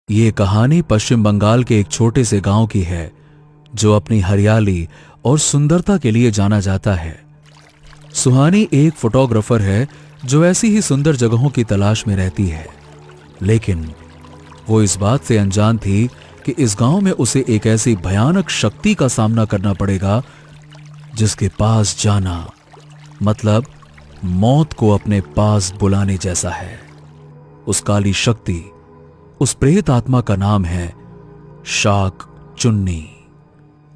ये कहानी पश्चिम बंगाल के एक छोटे से गांव की है जो अपनी हरियाली और सुंदरता के लिए जाना जाता है। सुहानी एक फोटोग्राफर है जो ऐसी ही सुंदर जगहों की तलाश में रहती है, लेकिन वो इस बात से अनजान थी कि इस गांव में उसे एक ऐसी भयानक शक्ति का सामना करना पड़ेगा जिसके पास जाना मतलब मौत को अपने पास बुलाने जैसा है। उस काली शक्ति, उस प्रेत आत्मा का नाम है शाक चुन्नी।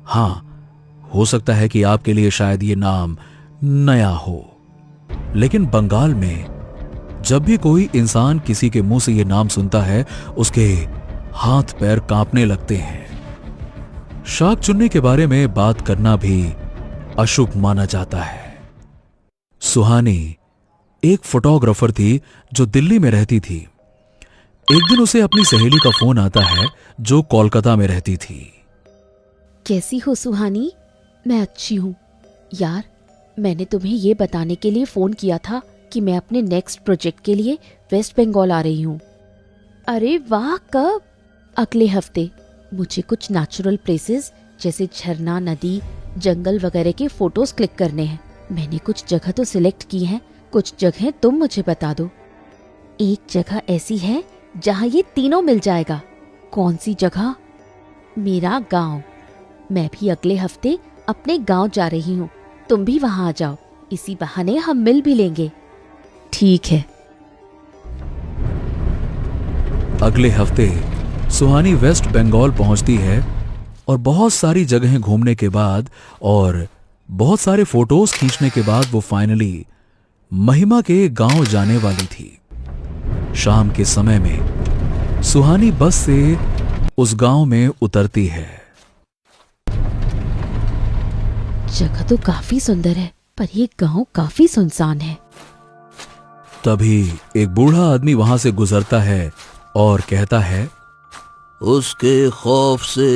हां, हो सकता है कि आपके लिए शायद ये नाम नया हो, लेकिन बंगाल में जब भी कोई इंसान किसी के मुंह से ये नाम सुनता है उसके हाथ पैर कांपने लगते हैं। शाक चुन्नी के बारे में बात करना भी अशुभ माना जाता है। सुहानी एक फोटोग्राफर थी जो दिल्ली में रहती थी। एक दिन उसे अपनी सहेली का फोन आता है जो कोलकाता में रहती थी। कैसी हो सुहानी? मैं अच्छी हूँ। यार, मैंने तुम्हें ये बताने के लिए फ़ोन किया था कि मैं अपने नेक्स्ट प्रोजेक्ट के लिए वेस्ट बंगाल आ रही हूँ। अरे वाह, कब? अगले हफ्ते। मुझे कुछ नेचुरल प्लेसेस जैसे झरना, नदी, जंगल वगैरह के फोटोज क्लिक करने हैं। मैंने कुछ जगह तो सिलेक्ट की हैं, कुछ जगह तुम मुझे बता दो। एक जगह ऐसी है जहाँ ये तीनों मिल जाएगा। कौन सी जगह? मेरा गांव। मैं भी अगले हफ्ते अपने गांव जा रही हूँ, तुम भी वहां आ जाओ। इसी बहाने हम मिल भी लेंगे। ठीक है। अगले हफ्ते सुहानी वेस्ट बंगाल पहुंचती है और बहुत सारी जगहें घूमने के बाद और बहुत सारे फोटोज खींचने के बाद वो फाइनली महिमा के गांव जाने वाली थी। शाम के समय में सुहानी बस से उस गांव में उतरती है। जगह तो काफी सुंदर है, पर ये गांव काफी सुनसान है। तभी एक बूढ़ा आदमी वहां से गुजरता है और कहता है, उसके खौफ से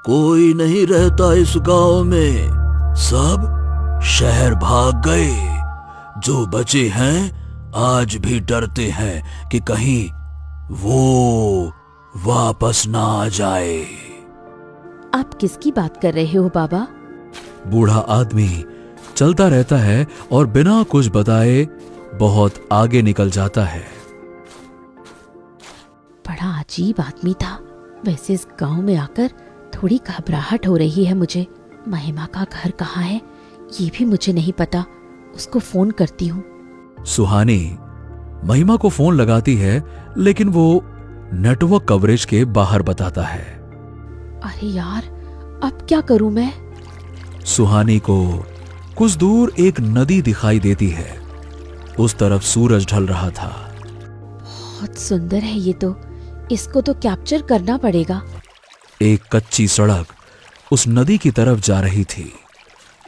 कोई नहीं रहता इस गांव में, सब शहर भाग गए। जो बचे हैं आज भी डरते हैं कि कहीं वो वापस ना आ जाए। आप किसकी बात कर रहे हो बाबा? बूढ़ा आदमी चलता रहता है और बिना कुछ बताए बहुत आगे निकल जाता है। बड़ा अजीब आदमी था। वैसे इस गांव में आकर थोड़ी घबराहट हो रही है मुझे। महिमा का घर कहाँ है ये भी मुझे नहीं पता। उसको फोन करती हूँ। सुहानी महिमा को फोन लगाती है, लेकिन वो नेटवर्क कवरेज के बाहर बताता है। अरे यार, अब क्या करूं मैं? सुहानी को कुछ दूर एक नदी दिखाई देती है। उस तरफ सूरज ढल रहा था। बहुत सुंदर है ये तो। इसको तो कैप्चर करना पड़ेगा। एक कच्ची सड़क उस नदी की तरफ जा रही थी।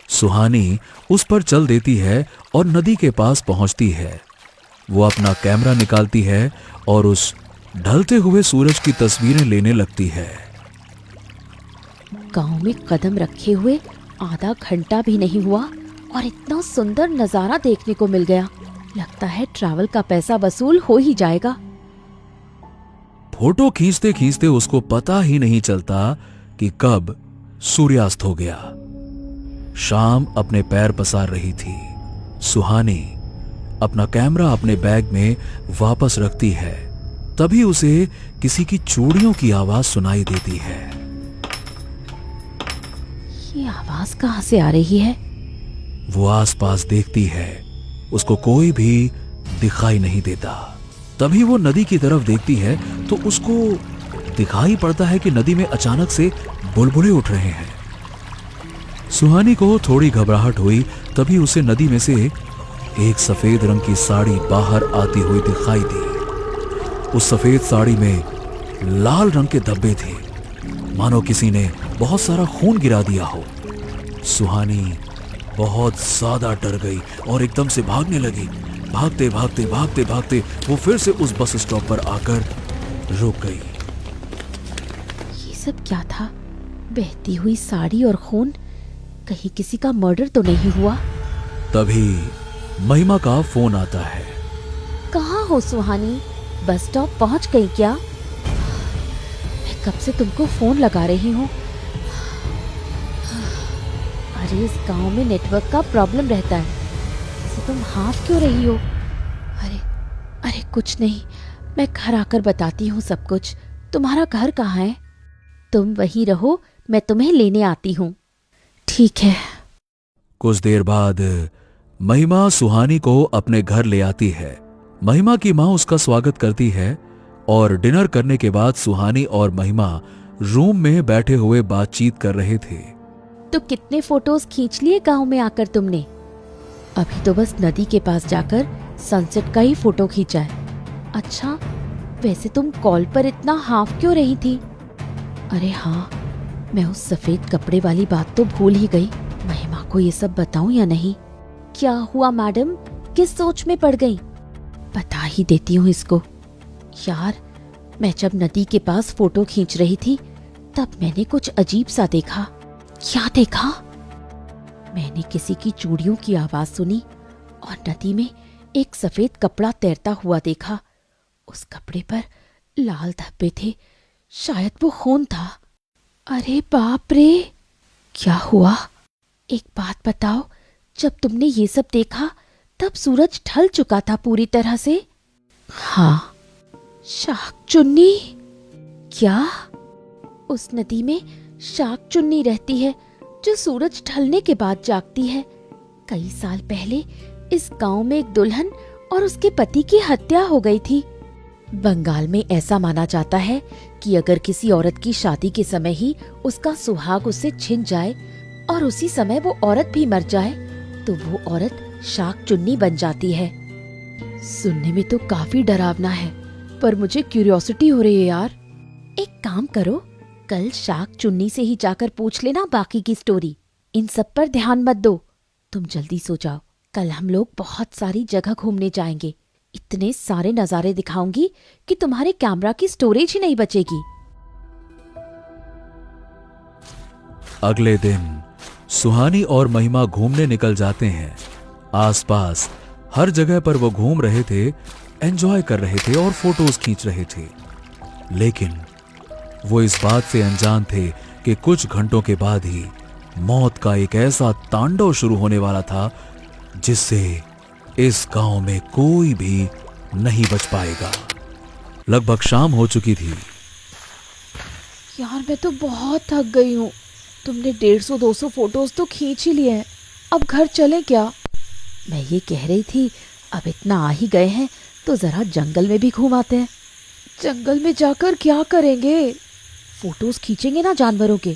सुहानी उस पर चल देती है और नदी के पास पहुंचती है। वो अपना कैमरा निकालती है और उस ढलते हुए सूरज की तस्वीरें लेने लगती है। गांव में कदम रखे हुए आधा घंटा भी नहीं हुआ और इतना सुंदर नजारा देखने को मिल गया। लगता है ट्रैवल का पैसा वसूल हो ही जाएगा। फोटो खींचते खींचते उसको पता ही नहीं चलता कि कब सूर्यास्त हो गया। शाम अपने पैर पसार रही थी। सुहानी अपना कैमरा अपने बैग में वापस रखती है। तभी उसे किसी की चूड़ियों की आवाज सुनाई देती है। ये आवाज कहाँ से आ रही है? वो आसपास देखती है, उसको कोई भी दिखाई नहीं देता। तभी वो नदी की तरफ देखती है तो उसको दिखाई पड़ता है कि नदी में अचानक से बुलबुले उठ रहे हैं। सुहानी को थोड़ी घबराहट हुई। तभी उसे नदी में से एक सफेद रंग की साड़ी बाहर आती हुई दिखाई दी। उस सफेद साड़ी में लाल रंग के धब्बे थे, मानो किसी ने बहुत सारा खून गिरा दिया हो। सुहानी बहुत ज्यादा डर गई और एकदम से भागने लगी। भागते भागते भागते भागते वो फिर से उस बस स्टॉप पर आकर रुक गई। ये सब क्या था? बहती हुई साड़ी और खून। कहीं किसी का मर्डर तो नहीं हुआ? तभी महिमा का फोन आता है। कहाँ हो सुहानी? बस स्टॉप पहुंच गई क्या? कब से तुमको फोन लगा रही हूँ। अरे इस गांव में नेटवर्क का प्रॉब्लम रहता है, तो तुम हाफ क्यों रही हो? अरे अरे कुछ नहीं, मैं घर आकर बताती हूँ सब कुछ। तुम्हारा घर कहाँ है? तुम वहीं रहो, मैं तुम्हें लेने आती हूँ। ठीक है। कुछ देर बाद महिमा सुहानी को अपने घर ले आती है। महिमा की माँ उसका स्वागत करती है और डिनर करने के बाद सुहानी और महिमा रूम में बैठे हुए बातचीत कर रहे थे। तो कितने फोटोज खींच लिए गांव में आकर तुमने? अभी तो बस नदी के पास जाकर सनसेट का ही फोटो खींचा है। अच्छा, वैसे तुम कॉल पर इतना हाफ क्यों रही थी? अरे हाँ, मैं उस सफेद कपड़े वाली बात तो भूल ही गई। महिमा को ये सब बताऊं या नहीं? क्या हुआ मैडम, किस सोच में पड़ गई? बता ही देती हूँ इसको। यार, मैं जब नदी के पास फोटो खींच रही थी तब मैंने कुछ अजीब सा देखा। क्या देखा? मैंने किसी की चूड़ियों की आवाज सुनी और नदी में एक सफेद कपड़ा तैरता हुआ देखा। उस कपड़े पर लाल धब्बे थे, शायद वो खून था। अरे बाप रे, क्या हुआ? एक बात बताओ, जब तुमने ये सब देखा तब सूरज ढल चुका था पूरी तरह से? हाँ। शाक चुन्नी? क्या? उस नदी में शाक चुन्नी रहती है जो सूरज ढलने के बाद जागती है। कई साल पहले इस गांव में एक दुल्हन और उसके पति की हत्या हो गई थी। बंगाल में ऐसा माना जाता है कि अगर किसी औरत की शादी के समय ही उसका सुहाग उससे छिन जाए और उसी समय वो औरत भी मर जाए तो वो औरत शाक चुन्नी बन जाती है। सुनने में तो काफी डरावना है, पर मुझे क्यूरियोसिटी हो रही है यार। एक काम करो, कल शाक चुन्नी से ही जाकर पूछ लेना बाकी की स्टोरी। इन सब पर ध्यान मत दो, तुम जल्दी सो जाओ। कल हम लोग बहुत सारी जगह घूमने जाएंगे। इतने सारे नजारे दिखाऊंगी कि तुम्हारे कैमरा की स्टोरेज ही नहीं बचेगी। अगले दिन सुहानी और महिमा घूमने निकल जाते हैं। आसपास हर जगह पर वो घूम रहे थे, एंजॉय कर रहे थे और फोटोज खींच रहे थे। लेकिन वो इस बात से अनजान थे कि कुछ घंटों के बाद ही मौत का एक ऐसा तांडव शुरू होने वाला था जिससे इस गांव में कोई भी नहीं बच पाएगा। लगभग शाम हो चुकी थी। यार, मैं तो बहुत थक गई हूँ। तुमने 150-200 फोटोज तो खींच ही लिए हैं, अब घर चलें क्या? मैं ये कह रही थी, अब इतना आ ही गए हैं तो जरा जंगल में भी घूम आते हैं। जंगल में जाकर क्या करेंगे? फोटोज खींचेंगे ना जानवरों के।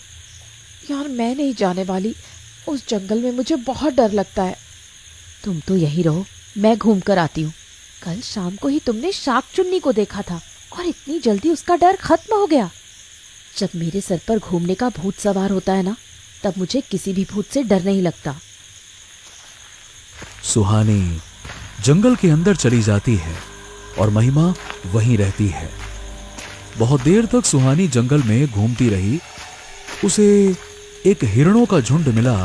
यार, मैं नहीं जाने वाली उस जंगल में, मुझे बहुत डर लगता है। तुम तो यही रहो, मैं घूम कर आती हूँ। कल शाम को ही तुमने शाक चुन्नी को देखा था और इतनी जल्दी उसका डर खत्म हो गया। जब मेरे सर पर घूमने का भूत सवार होता है ना, तब मुझे किसी भी भूत से डर नहीं लगता। सुहानी जंगल के अंदर चली जाती है और महिमा वहीं रहती है। बहुत देर तक सुहानी जंगल में घूमती रही। उसे एक हिरणों का झुंड मिला,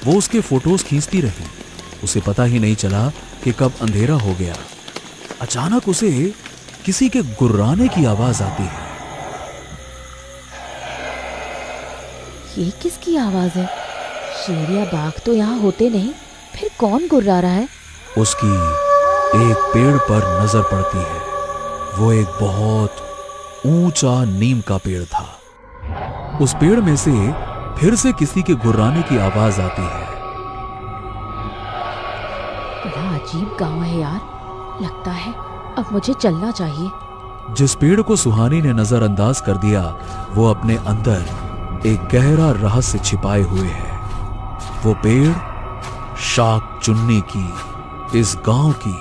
वो उसके फोटोज खींचती रही। उसे पता ही नहीं चला कि कब अंधेरा हो गया। अचानक उसे किसी के गुर्राने की आवाज आती है। ये किसकी आवाज है? शेर या बाघ तो यहाँ होते नहीं, फिर कौन गुर्रा रहा है? उसकी एक पेड़ पर नजर पड़ती है। वो एक बहुत ऊंचा नीम का पेड़ था। उस पेड़ में से फिर से किसी के गुर्राने की आवाज आती है। बड़ा अजीब गांव है यार, लगता है अब मुझे चलना चाहिए। जिस पेड़ को सुहानी ने नजरअंदाज कर दिया, वो अपने अंदर एक गहरा रहस्य छिपाए हुए है। वो पेड़ शाक चुन्नी की, इस गांव की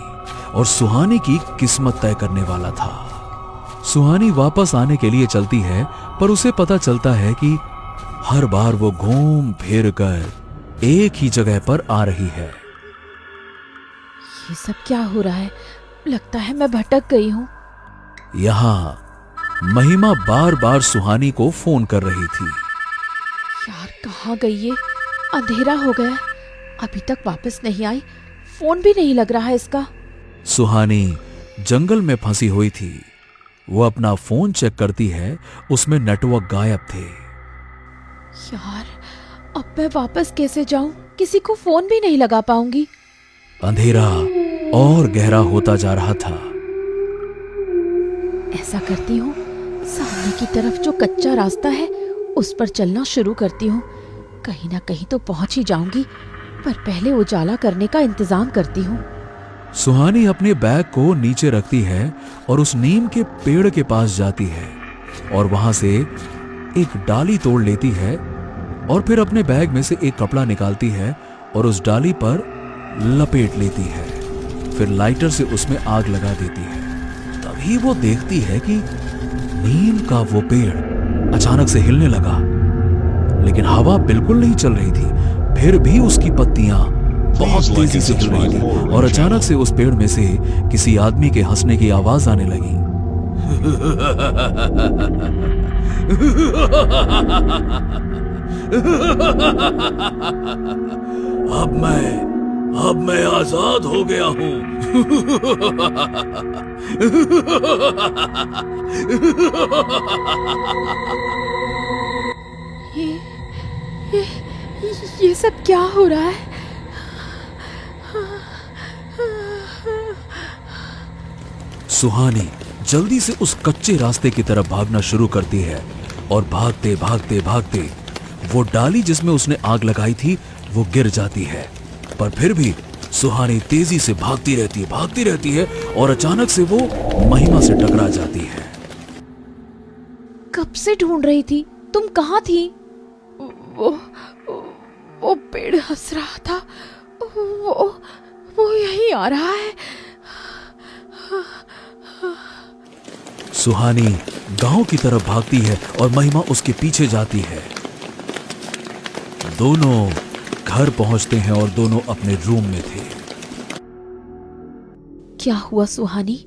और सुहानी की किस्मत तय करने वाला था। सुहानी वापस आने के लिए चलती है, पर उसे पता चलता है कि हर बार वो घूम फिर कर एक ही जगह पर आ रही है। ये सब क्या हो रहा है? लगता है मैं भटक गई हूँ। यहां महिमा बार बार सुहानी को फोन कर रही थी। यार, कहाँ गई ये? अंधेरा हो गया, अभी तक वापस नहीं आई। फोन भी नहीं लग रहा है इसका। सुहानी जंगल में फंसी हुई थी। वो अपना फोन चेक करती है, उसमें नेटवर्क गायब थे। यार, अब मैं वापस कैसे जाऊं? किसी को फोन भी नहीं लगा पाऊंगी। अंधेरा और गहरा होता जा रहा था। ऐसा करती हूँ, सामने की तरफ जो कच्चा रास्ता है उस पर चलना शुरू करती हूँ। कहीं ना कहीं तो पहुंच ही जाऊंगी, पर पहले उजाला करने का इंतजाम करती हूँ। सुहानी अपने बैग को नीचे रखती है और उस नीम के पेड़ के पास जाती है और वहां से एक डाली तोड़ लेती है और फिर अपने बैग में से एक कपड़ा निकालती है और उस डाली पर लपेट लेती है। फिर लाइटर से उसमें आग लगा देती है। तभी वो देखती है कि नीम का वो पेड़ अचानक से हिलने लगा, लेकिन हवा बिल्कुल नहीं चल रही थी। फिर भी उसकी पत्तियां बहुत तेजी से हिल रही थी और अचानक से उस पेड़ में से किसी आदमी के हंसने की आवाज आने लगी। अब मैं आजाद हो गया हूं। ये सब क्या हो रहा है? सुहानी जल्दी से उस कच्चे रास्ते की तरफ भागना शुरू करती है और भागते भागते भागते वो डाली जिसमें उसने आग लगाई थी वो गिर जाती है। पर फिर भी सुहानी तेजी से भागती रहती है और अचानक से वो महिमा से टकरा जाती है। कब से ढूंढ रही थी, तुम कहाँ थी? वो पेड़ हंस रहा था। वो यहीं आ रहा है। सुहानी गांव की तरफ भागती है और महिमा उसके पीछे जाती है। दोनों घर पहुंचते हैं और दोनों अपने रूम में थे। क्या हुआ सुहानी?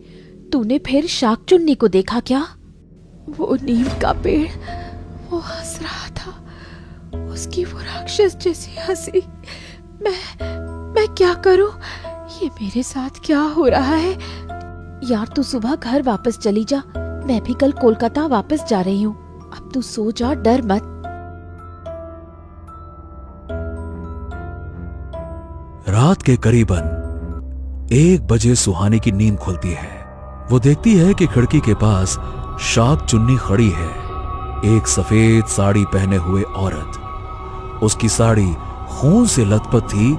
तूने फिर शाक चुन्नी को देखा क्या? वो नीम का पेड़, वो हंस रहा था। उसकी वो राक्षस जैसी हंसी। मैं क्या करूं? ये मेरे साथ क्या हो रहा है? यार, तू सुबह घर वापस चली जा। मैं भी कल कोलकाता वापस जा रही हूँ। अब तू सो जा, डर मत। रात के करीबन 1 बजे सुहानी की नींद खुलती है। वो देखती है कि खिड़की के पास शाक चुन्नी खड़ी है, एक सफेद साड़ी पहने हुए औरत। उसकी साड़ी खून से लथपथ थी,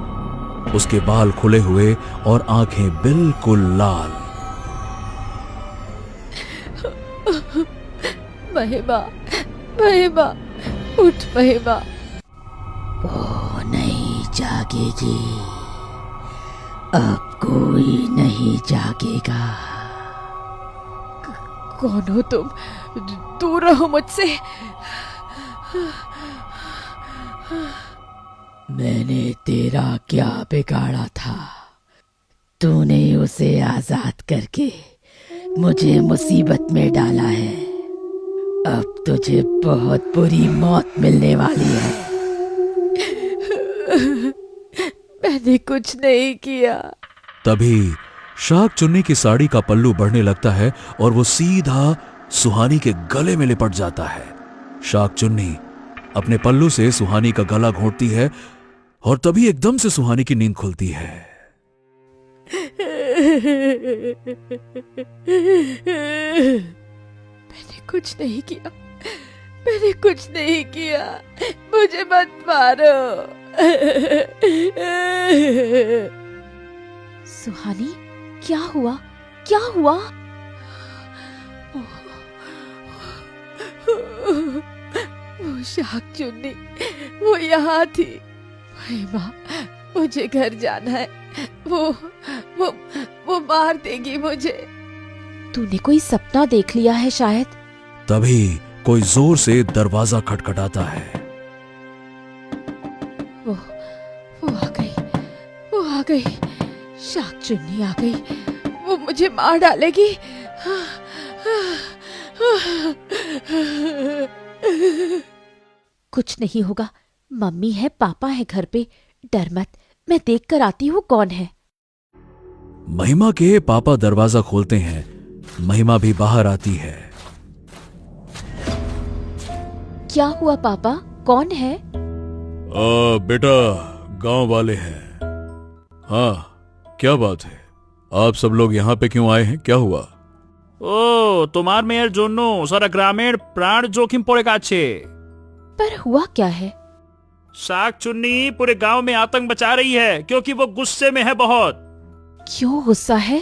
उसके बाल खुले हुए और आंखें बिल्कुल लाल। महिमा, उठ महिमा। वो नहीं जागेगी, अब कोई नहीं जागेगा। कौन हो तुम? दूर रहो मुझसे। मैंने तेरा क्या बिगाड़ा था? तूने उसे आजाद करके मुझे मुसीबत में डाला है। अब तुझे बहुत बुरी मौत मिलने वाली है। मैंने कुछ नहीं किया। तभी शाक चुन्नी की साड़ी का पल्लू बढ़ने लगता है और वो सीधा सुहानी के गले में लिपट जाता है। शाक चुन्नी अपने पल्लू से सुहानी का गला घोंटती है और तभी एकदम से सुहानी की नींद खुलती है। मैंने कुछ नहीं किया। मुझे मत मारो। सुहानी, क्या हुआ? वो शाक चुन्नी, वो यहाँ थी। महिमा, मुझे घर जाना है। वो मार देगी मुझे। तूने कोई सपना देख लिया है शायद। तभी कोई जोर से दरवाजा खटखटाता है। वो आ गई। शाक चुन्नी आ गई। वो मुझे मार डालेगी। कुछ नहीं होगा। मम्मी है, पापा है घर पे। डर मत, मैं देख कर आती हूँ कौन है। महिमा के पापा दरवाजा खोलते हैं महिमा भी बाहर आती है। क्या हुआ पापा, कौन है? बेटा, गांव वाले हैं। हाँ, क्या बात है? आप सब लोग यहाँ पे क्यों आए हैं? क्या हुआ? ও তোমার মেয়ের জন্য সারা গ্রামের প্রাণ जोखिम পড়ে গেছে। पर हुआ क्या है? शाक चुन्नी पूरे गांव में आतंक मचा रही है क्योंकि वो गुस्से में है बहुत। क्यों गुस्सा है?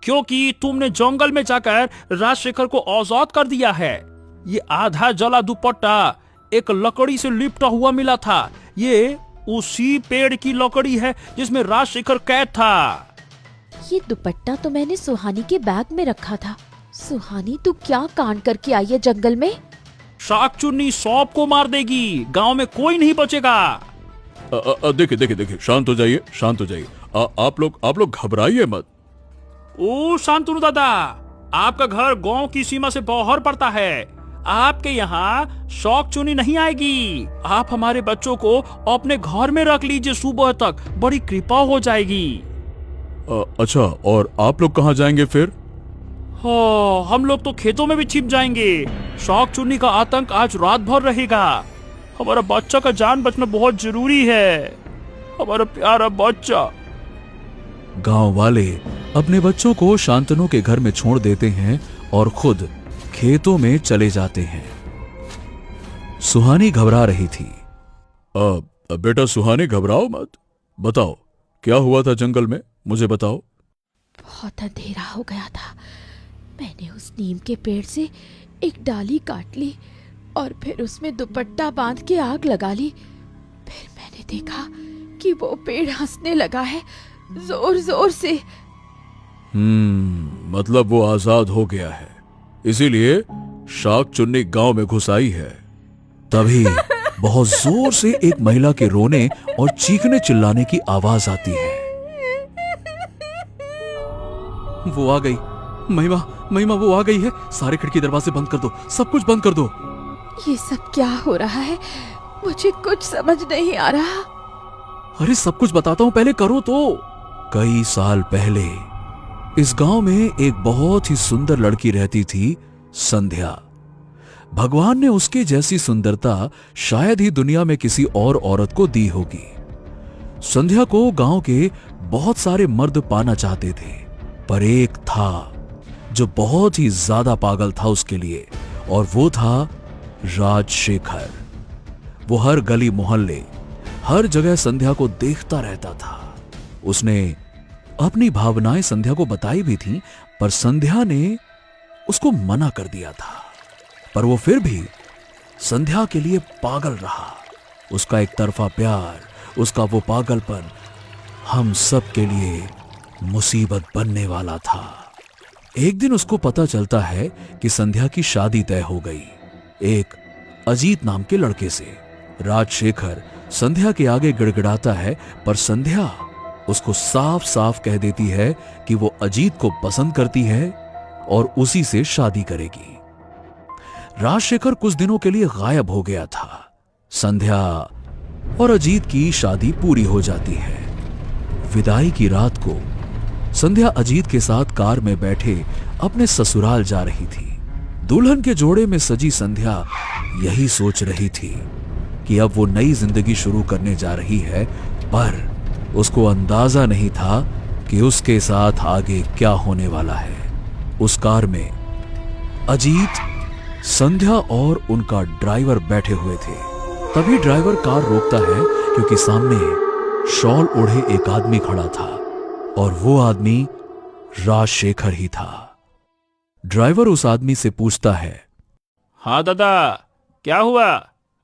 क्योंकि तुमने जंगल में जाकर राजशेखर को आजाद कर दिया है। ये आधा जला दुपट्टा एक लकड़ी से लिपटा हुआ मिला था। ये उसी पेड़ की लकड़ी है जिसमें राजशेखर कैद था। ये दुपट्टा तो मैंने सुहानी के बैग में रखा था। सुहानी, तू क्या कांड करके आई है जंगल में? शाक चुन्नी सबको मार देगी, गांव में कोई नहीं बचेगा। देखिए, शांत हो जाइए, शांत हो जाइए। आप लोग घबराइए मत। ओ शांतनु दादा, आपका घर गांव की सीमा से बाहर पड़ता है। आपके यहाँ शौक चुनी नहीं आएगी। आप हमारे बच्चों को अपने घर में रख लीजिए, सुबह तक बड़ी कृपा हो जाएगी। अच्छा, और आप लोग कहाँ जाएंगे फिर? हाँ, हम लोग तो खेतों में भी छिप जाएंगे। शौक चुन्नी का आतंक आज रात भर रहेगा। हमारा बच्चा का जान बचना बहुत जरूरी है, हमारा प्यारा बच्चा। गांव वाले अपने बच्चों को शांतनु के घर में छोड़ देते हैं और खुद खेतों में चले जाते हैं। सुहानी घबरा रही थी। बेटा सुहानी, घबराओ मत। बताओ, क्या हुआ था जंगल में? मुझे बताओ। बहुत अंधेरा हो गया था। मैंने उस नीम के पेड़ से एक डाली काट ली और फिर उसमें दुपट्टा बांध के आग लगा ली। फिर मैंने देखा कि वो पेड़ हंसने लगा है, जोर जोर से। मतलब वो आजाद हो गया है, इसीलिए शाक चुन्नी गांव में घुस आई है। तभी बहुत जोर से एक महिला के रोने और चीखने चिल्लाने की आवाज आती है। वो आ गई, महिमा वो आ गई है। सारे खिड़की दरवाजे बंद कर दो, सब कुछ बंद कर दो। ये सब क्या हो रहा है? मुझे कुछ समझ नहीं आ रहा। अरे सब कुछ बताता हूं, पहले करो तो। कई साल पहले इस गांव में एक बहुत ही सुंदर लड़की रहती थी, संध्या। भगवान ने उसके जैसी सुंदरता शायद ही दुनिया में किसी और औरत को दी होगी। संध्या को गांव के बहुत सारे मर्द पाना चाहते थे, पर एक था जो बहुत ही ज्यादा पागल था उसके लिए, और वो था राजशेखर। वो हर गली मोहल्ले, हर जगह संध्या को देखता रहता था। उसने अपनी भावनाएं संध्या को बताई भी थी, पर संध्या ने उसको मना कर दिया था। पर वो फिर भी संध्या के लिए पागल रहा। उसका एक तरफा प्यार, उसका वो पागलपन हम सब के लिए मुसीबत बनने वाला था। एक दिन उसको पता चलता है कि संध्या की शादी तय हो गई, एक अजीत नाम के लड़के से। राजशेखर संध्या के आगे गिड़गिड़ाता है, पर संध्या उसको साफ साफ कह देती है कि वो अजीत को पसंद करती है और उसी से शादी करेगी। राजशेखर कुछ दिनों के लिए गायब हो गया था। संध्या और अजीत की शादी पूरी हो जाती है। विदाई की रात को संध्या अजीत के साथ कार में बैठे अपने ससुराल जा रही थी। दुल्हन के जोड़े में सजी संध्या यही सोच रही थी कि अब वो नई जिंदगी शुरू करने जा रही है, पर उसको अंदाजा नहीं था कि उसके साथ आगे क्या होने वाला है। उस कार में अजीत, संध्या और उनका ड्राइवर बैठे हुए थे। तभी ड्राइवर कार रोकता है क्योंकि सामने शॉल ओढ़े एक आदमी खड़ा था, और वो आदमी राजशेखर ही था। ड्राइवर उस आदमी से पूछता है, हाँ दादा, क्या हुआ?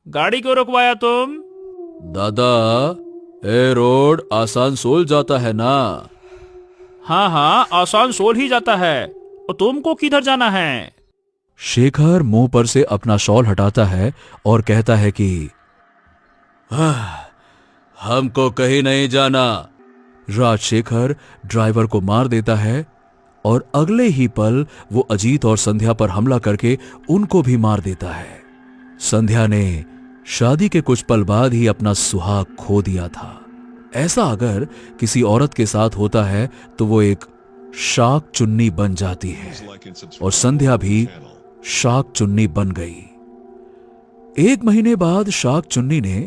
गाड़ी क्यों रुकवाया तुम? दादा, ए रोड आसनसोल जाता है ना? हाँ, आसनसोल ही जाता है। और तुमको किधर जाना है? शेखर मुंह पर से अपना शॉल हटाता है और कहता है कि हमको कहीं नहीं जाना। राजशेखर ड्राइवर को मार देता है और अगले ही पल वो अजीत और संध्या पर हमला करके उनको भी मार देता है। संध्या ने शादी के कुछ पल बाद ही अपना सुहाग खो दिया था। ऐसा अगर किसी औरत के साथ होता है तो वो एक शाक चुन्नी बन जाती है और संध्या भी शाक चुन्नी बन गई। 1 महीने बाद शाक चुन्नी ने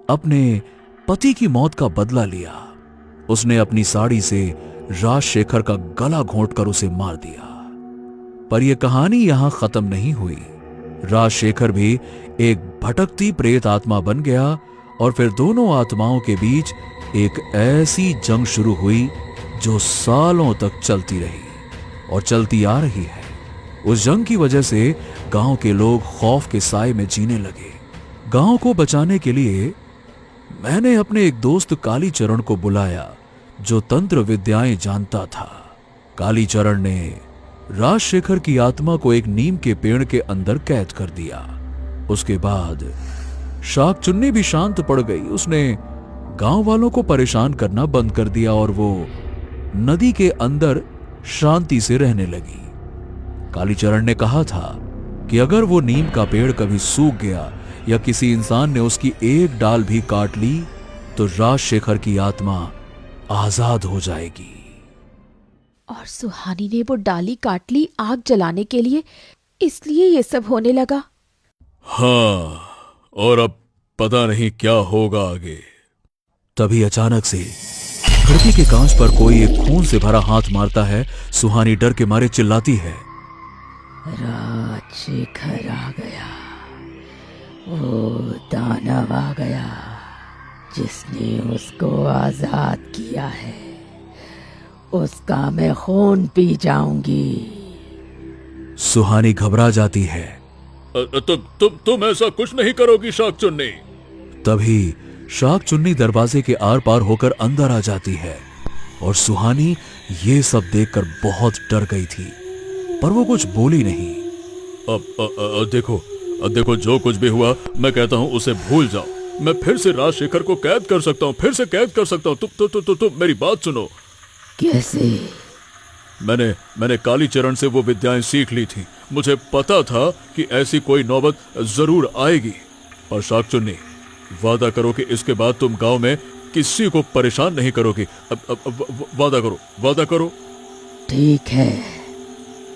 अपने पति की मौत का बदला लिया। उसने अपनी साड़ी से राजशेखर का गला घोंटकर उसे मार दिया। पर यह कहानी यहां खत्म नहीं हुई। राजशेखर भी एक भटकती प्रेत आत्मा बन गया और फिर दोनों आत्माओं के बीच एक ऐसी जंग शुरू हुई जो सालों तक चलती रही और चलती आ रही है। उस जंग की वजह से गांव के लोग खौफ के साए में जीने लगे। गांव को बचाने के लिए मैंने अपने एक दोस्त कालीचरण को बुलाया जो तंत्र विद्याएं जानता था। कालीचरण ने राजशेखर की आत्मा को एक नीम के पेड़ के अंदर कैद कर दिया। उसके बाद शाक चुन्नी भी शांत पड़ गई। उसने गांव वालों को परेशान करना बंद कर दिया और वो नदी के अंदर शांति से रहने लगी। कालीचरण ने कहा था कि अगर वो नीम का पेड़ कभी सूख गया या किसी इंसान ने उसकी एक डाल भी काट ली तो राजशेखर की आत्मा आजाद हो जाएगी। और सुहानी ने वो डाली काट ली आग जलाने के लिए, इसलिए ये सब होने लगा। हाँ, और अब पता नहीं क्या होगा आगे। तभी अचानक से खिड़की के कांच पर कोई एक खून से भरा हाथ मारता है। सुहानी डर के मारे चिल्लाती है, राजशेखर आ गया, वो दानव आ गया जिसने उसको आजाद किया है, उसका मैं खून पी जाऊंगी। सुहानी घबरा जाती है। तुम ऐसा कुछ नहीं करोगी शाक चुन्नी। तभी शाक चुन्नी दरवाजे के आर पार होकर अंदर आ जाती है और सुहानी ये सब देखकर बहुत डर गई थी, पर वो कुछ बोली नहीं। देखो जो कुछ भी हुआ मैं कहता हूँ उसे भूल जाओ। मैं फिर से राजशेखर को कैद कर सकता हूँ, फिर से कैद कर सकता हूँ। तुम मेरी बात सुनो। कैसे? मैंने कालीचरण से वो विद्याएं सीख ली थी। मुझे पता था कि ऐसी कोई नौबत जरूर आएगी। पर शाक चुन्नी, वादा करो कि इसके बाद तुम गांव में किसी को परेशान नहीं करोगी। वादा करो। ठीक है।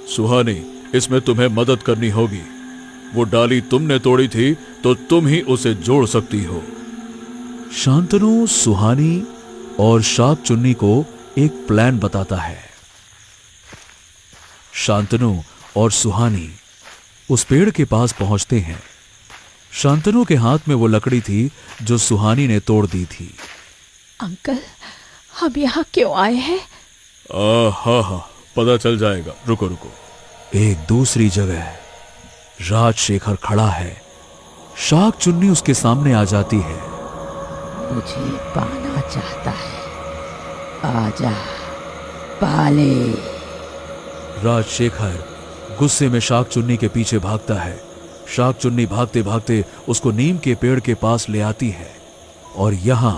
सुहानी, इसमें तुम्हें मदद करनी होगी। वो डाली तुमने तोड़ी थी तो तुम ही उसे जोड़ सकती हो। शांतनु सुहानी और शाक चुन्नी को एक प्लान बताता है। शांतनु और सुहानी उस पेड़ के पास पहुंचते हैं। शांतनु के हाथ में वो लकड़ी थी जो सुहानी ने तोड़ दी थी। अंकल, हम यहाँ क्यों आए हैं? हाँ, पता चल जाएगा। रुको। एक दूसरी जगह राजशेखर खड़ा है। शाक चुन्नी उसके सामने आ जाती है। मुझे पाना चाहता है, आजा पाले। राजशेखर गुस्से में शाक चुन्नी के पीछे भागता है। शाक चुन्नी भागते भागते उसको नीम के पेड़ के पास ले आती है और यहाँ